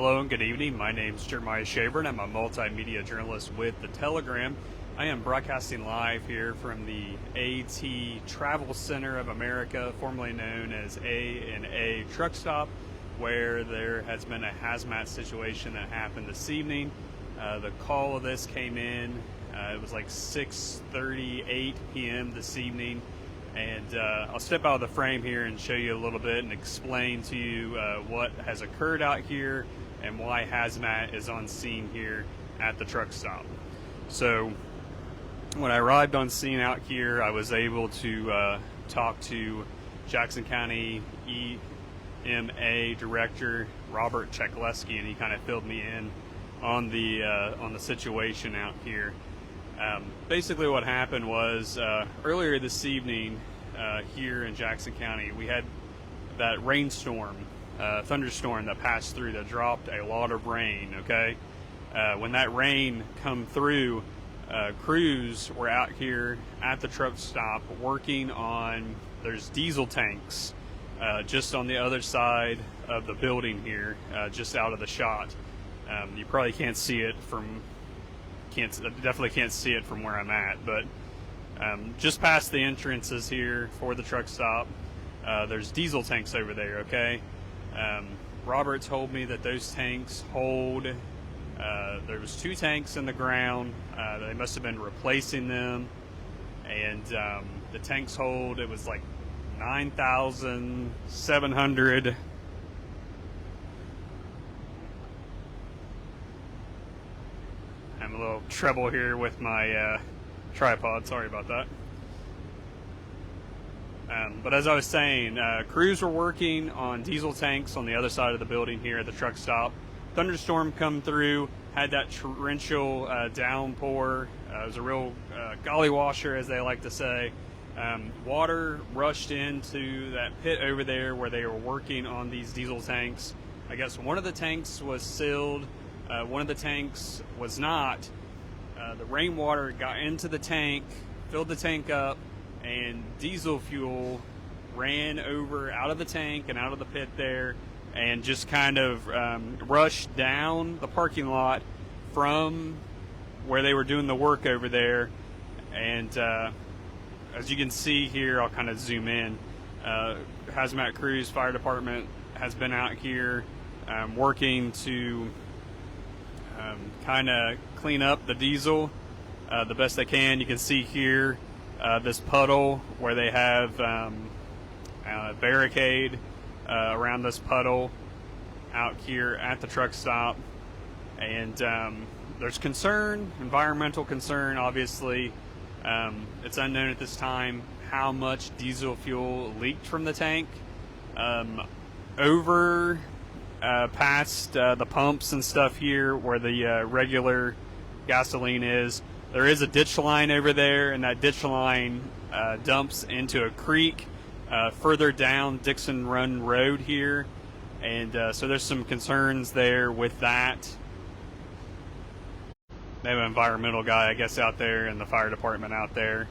Hello and good evening. My name is Jeremiah Shaver and I'm a multimedia journalist with The Telegram. I am broadcasting live here from the A&A Travel Center of America, formerly known as A&A Truck Stop, where there has been a hazmat situation that happened this evening. The call of this came in, it was like 6:38 p.m. this evening. And I'll step out of the frame here and show you a little bit and explain to you what has occurred out here and why Hazmat is on scene here at the truck stop. So when I arrived on scene out here, I was able to talk to Jackson County EMA Director Robert Chekleski, and he kind of filled me in on the situation out here. Basically what happened was earlier this evening here in Jackson County, we had that rainstorm, thunderstorm that passed through that dropped a lot of rain, okay? When that rain come through, crews were out here at the truck stop working on, there's diesel tanks just on the other side of the building here, just out of the shot. You probably can't see it from definitely can't see it from where I'm at, but just past the entrances here for the truck stop, there's diesel tanks over there, okay? Robert told me that those tanks hold, there was 2 tanks in the ground, they must have been replacing them, and the tanks hold, it was like 9,700. I'm a little treble here with my tripod, sorry about that. But as I was saying, crews were working on diesel tanks on the other side of the building here at the truck stop. Thunderstorm come through, had that torrential downpour. It was a real golly washer, as they like to say. Water rushed into that pit over there where they were working on these diesel tanks. I guess one of the tanks was sealed. One of the tanks was not. The rainwater got into the tank, filled the tank up, and diesel fuel ran over out of the tank and out of the pit there and just kind of rushed down the parking lot from where they were doing the work over there. And as you can see here, I'll kind of zoom in. Hazmat crews, fire department has been out here working to kind of clean up the diesel the best they can. You can see here this puddle where they have a barricade around this puddle out here at the truck stop, and there's concern, environmental concern, obviously. It's unknown at this time how much diesel fuel leaked from the tank over past the pumps and stuff here where the regular gasoline is. There is a ditch line over there, and that ditch line dumps into a creek further down Dixon Run Road here, and so there's some concerns there with that. They have an environmental guy, I guess, out there, and the fire department out there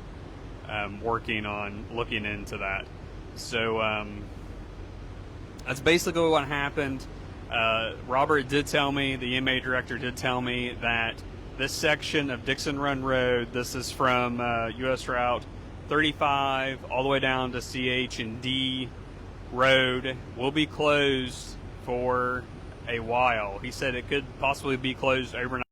working on looking into that. So that's basically what happened. Robert did tell me, the EMA director did tell me, that this section of Dixon Run Road, this is from US Route 35 all the way down to CH&D Road, will be closed for a while. He said it could possibly be closed overnight.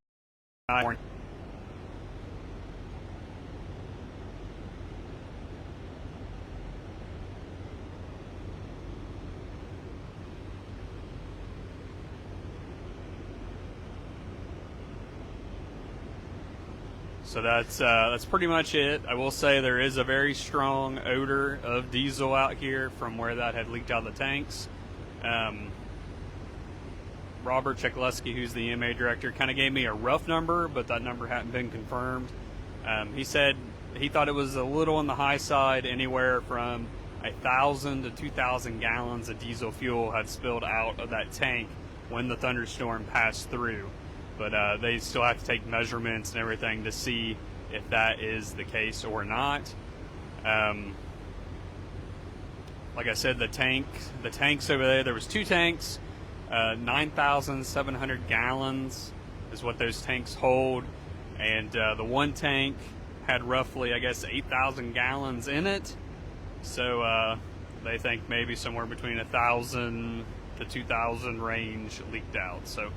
So that's pretty much it. I will say there is a very strong odor of diesel out here from where that had leaked out of the tanks. Robert Chekleski, who's the EMA director, kind of gave me a rough number, but that number hadn't been confirmed. He said he thought it was a little on the high side, anywhere from 1,000 to 2,000 gallons of diesel fuel had spilled out of that tank when the thunderstorm passed through. But they still have to take measurements and everything to see if that is the case or not. Like I said, the tanks over there was 2 tanks. 9,700 gallons is what those tanks hold, and the one tank had roughly, I guess, 8,000 gallons in it. So they think maybe somewhere between 1,000 to 2,000 range leaked out. So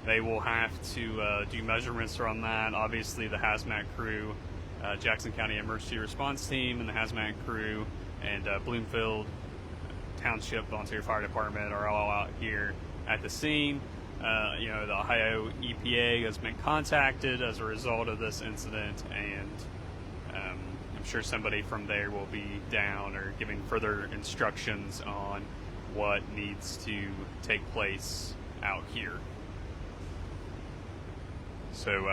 they will have to do measurements from that. Obviously, the Hazmat crew, Jackson County Emergency Response Team, and the Hazmat crew, and Bloomfield Township Volunteer Fire Department are all out here at the scene. The Ohio EPA has been contacted as a result of this incident, and I'm sure somebody from there will be down or giving further instructions on what needs to take place out here. So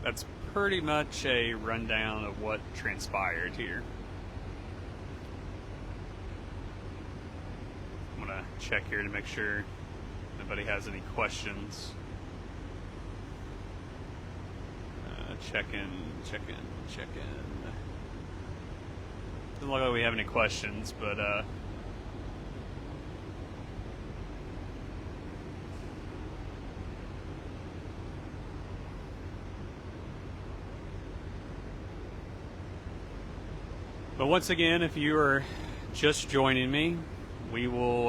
that's pretty much a rundown of what transpired here. I'm gonna check here to make sure nobody has any questions. Check in. Doesn't look like we have any questions, but once again, if you are just joining me, we'll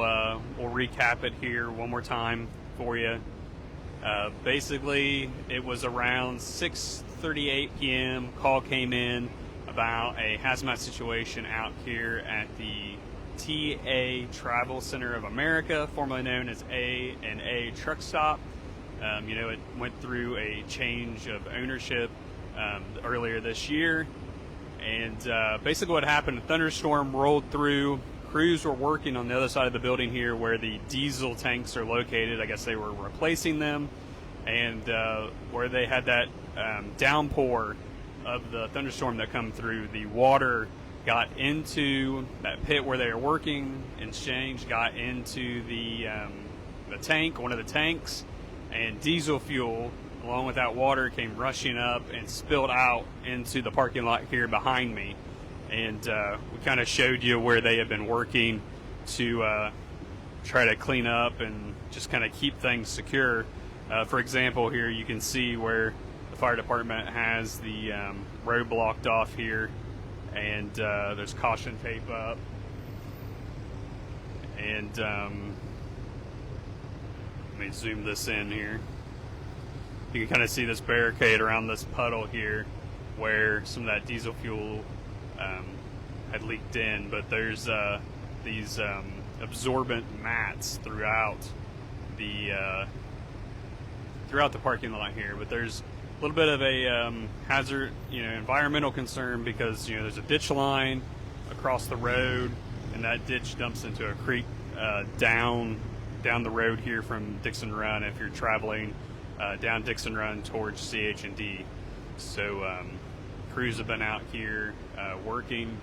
recap it here one more time for you. Basically, it was around 6:38 p.m. Call came in about a hazmat situation out here at the A&A Travel Center of America, formerly known as A&A Truck Stop. It went through a change of ownership earlier this year. And basically what happened, a thunderstorm rolled through. Crews were working on the other side of the building here where the diesel tanks are located. I guess they were replacing them. And where they had that downpour of the thunderstorm that come through, the water got into that pit where they were working, got into the tank, one of the tanks, and diesel fuel along with that water came rushing up and spilled out into the parking lot here behind me. And we kind of showed you where they have been working to try to clean up and just kind of keep things secure. For example, here you can see where the fire department has the road blocked off here, and there's caution tape up. And let me zoom this in here. You can kind of see this barricade around this puddle here where some of that diesel fuel had leaked in, but there's these absorbent mats throughout the parking lot here. But there's a little bit of a hazard, environmental concern, because there's a ditch line across the road, and that ditch dumps into a creek down the road here from Dixon Run if you're traveling down Dixon Run towards CH&D. So crews have been out here working.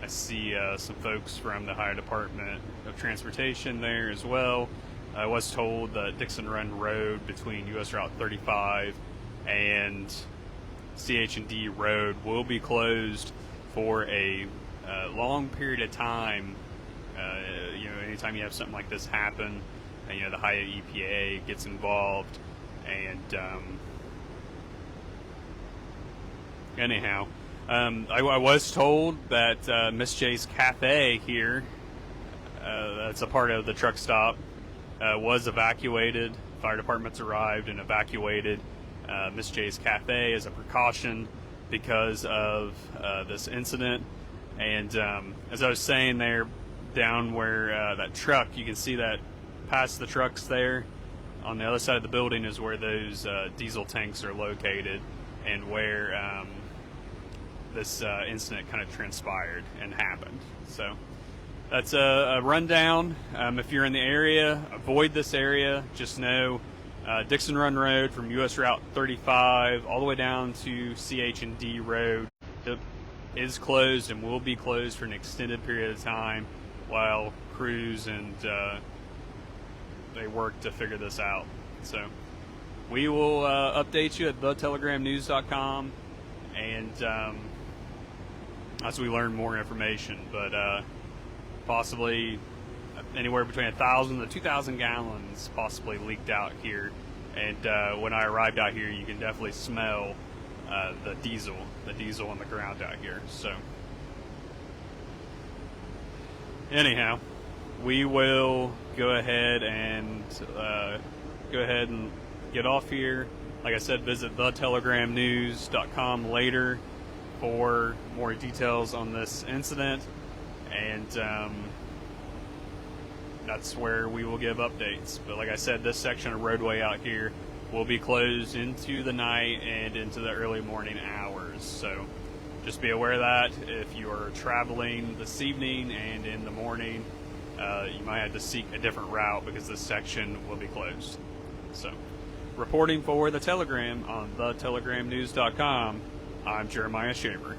I see some folks from the Ohio Department of Transportation there as well. I was told that Dixon Run Road between US Route 35 and CH&D Road will be closed for a long period of time. Anytime you have something like this happen, the Ohio EPA gets involved. And anyhow, I was told that Miss J's Cafe here, that's a part of the truck stop, was evacuated. Fire departments arrived and evacuated Miss J's Cafe as a precaution because of this incident. And as I was saying there, down where that truck, you can see that past the trucks there, on the other side of the building is where those diesel tanks are located, and where this incident kind of transpired and happened. So that's a rundown. If you're in the area, avoid this area. Just know Dixon Run Road from US Route 35 all the way down to CH&D Road is closed and will be closed for an extended period of time while crews and they work to figure this out. So we will update you at thetelegrammnews.com and as we learn more information. But possibly, anywhere between 1,000 to 2,000 gallons possibly leaked out here. And when I arrived out here, you can definitely smell the diesel on the ground out here. So anyhow, we will go ahead and get off here. Like I said, visit thetelegramnews.com later for more details on this incident, and that's where we will give updates. But like I said, this section of roadway out here will be closed into the night and into the early morning hours. So just be aware of that. If you are traveling this evening and in the morning, you might have to seek a different route because this section will be closed. So, reporting for The Telegram on thetelegramnews.com, I'm Jeremiah Shaver.